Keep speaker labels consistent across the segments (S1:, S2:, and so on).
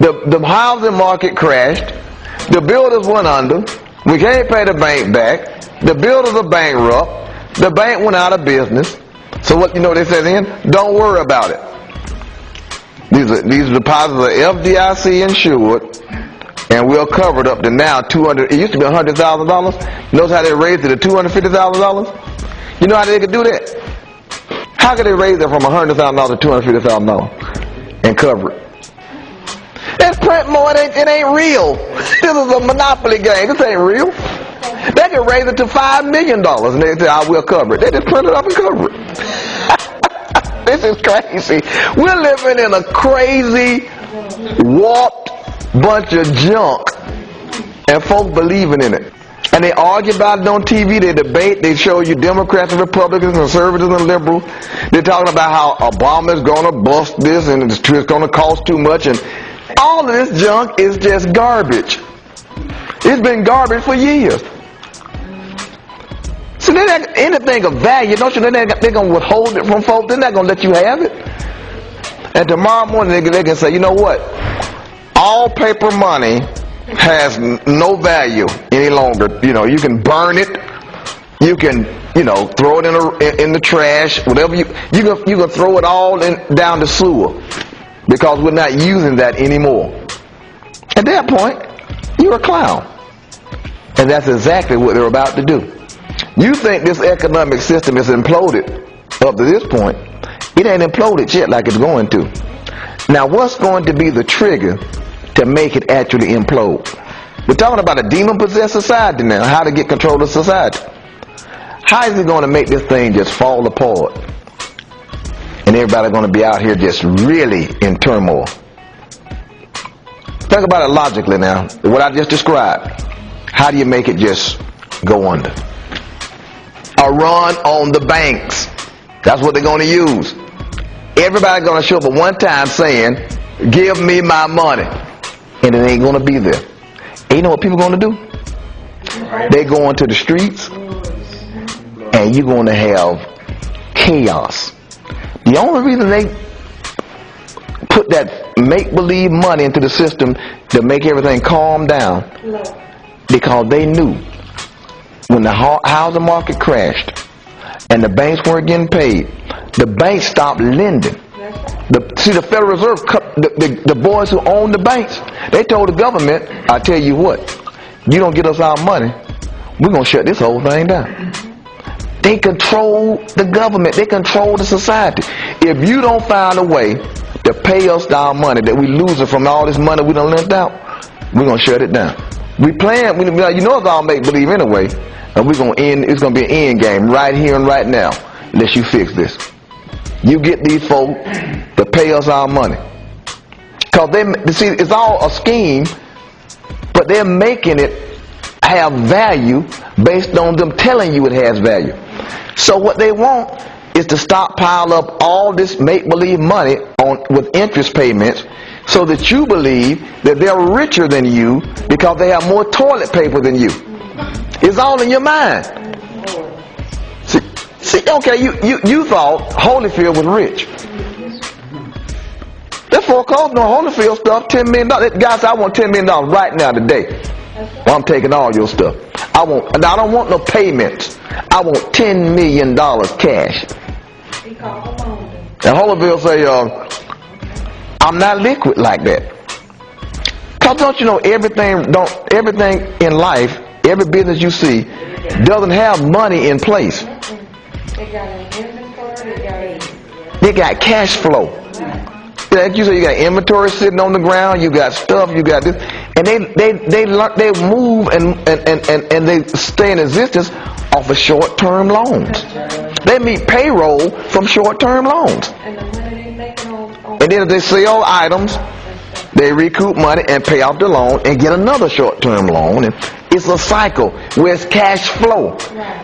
S1: The housing market crashed. The builders went under. We can't pay the bank back. The builders are bankrupt. The bank went out of business. So what they say then? Don't worry about it. These deposits are FDIC insured, and we'll cover it up to now $200. It used to be $100,000. Notice how they raised it to $250,000. You know how they could do that? How could they raise it from $100,000 to $250,000 and cover it? That's print more. It ain't real. This is a monopoly game. This ain't real. They could raise it to $5 million, and they say, I will cover it. They just print it up and cover it. This is crazy. We're living in a crazy, warped bunch of junk, and folks believing in it. And they argue about it on TV. They debate. They show you Democrats and Republicans, conservatives and liberals. They're talking about how Obama's going to bust this and it's going to cost too much. And all of this junk is just garbage. It's been garbage for years. So they're not anything of value. Don't you know they're going to withhold it from folks? They're not going to let you have it. And tomorrow morning they can say, you know what? All paper money has no value any longer. You can burn it. You can, throw it in the trash. Whatever you can throw it all down the sewer because we're not using that anymore. At that point, you're a clown. And that's exactly what they're about to do. You think this economic system is imploded up to this point. It ain't imploded yet like it's going to. Now, what's going to be the trigger to make it actually implode? We're talking about a demon-possessed society now, how to get control of society. How is it going to make this thing just fall apart? And everybody going to be out here just really in turmoil. Think about it logically now. What I just described. How do you make it just go under? A run on the banks. That's what they're going to use. Everybody's going to show up at one time saying, give me my money. And it ain't going to be there. And you know what people are going to do? They go into the streets and you're going to have chaos. The only reason they put that make-believe money into the system to make everything calm down, because they knew when the housing market crashed and the banks weren't getting paid, the banks stopped lending. The Federal Reserve, the boys who own the banks, they told the government, I tell you what, you don't get us our money, we're going to shut this whole thing down. They control the government. They control the society. If you don't find a way to pay us our money that we losing from all this money we done lent out, we're going to shut it down. You know it's all make-believe anyway, and it's going to be an end game right here and right now unless you fix this. You get these folk to pay us our money. Because it's all a scheme, but they're making it have value based on them telling you it has value. So what they want is to stockpile up all this make-believe money with interest payments so that you believe that they're richer than you because they have more toilet paper than you. It's all in your mind. See, okay, you thought Holyfield was rich. That foreclosed on Holyfield stuff, $10 million. Guys, I want $10 million right now today. Well, I'm taking all your stuff. I don't want no payments. I want $10 million cash. And Holyfield say, I'm not liquid like that. Cause don't you know everything in life, every business you see, doesn't have money in place. They got cash flow. You say you got inventory sitting on the ground, you got stuff, you got this, and they move and they stay in existence off of short-term loans. They meet payroll from short-term loans. And then if they sell items, they recoup money and pay off the loan and get another short-term loan. And it's a cycle where it's cash flow.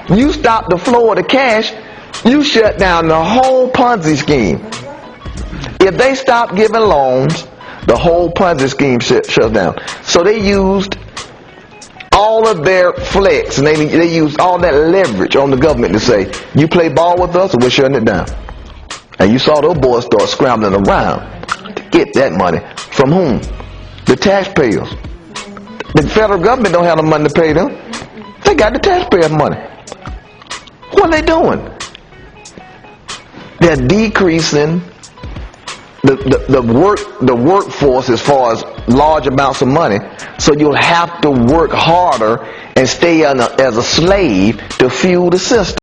S1: You stop the flow of the cash, you shut down the whole Ponzi scheme. If they stop giving loans, the whole Ponzi scheme shuts down. So they used all of their flex and they used all that leverage on the government to say, you play ball with us or we're shutting it down. And you saw those boys start scrambling around to get that money. From whom? The taxpayers. The federal government don't have the money to pay them. They got the taxpayers' money. What are they doing? They're decreasing the workforce as far as large amounts of money, so you'll have to work harder and stay as a slave to fuel the system.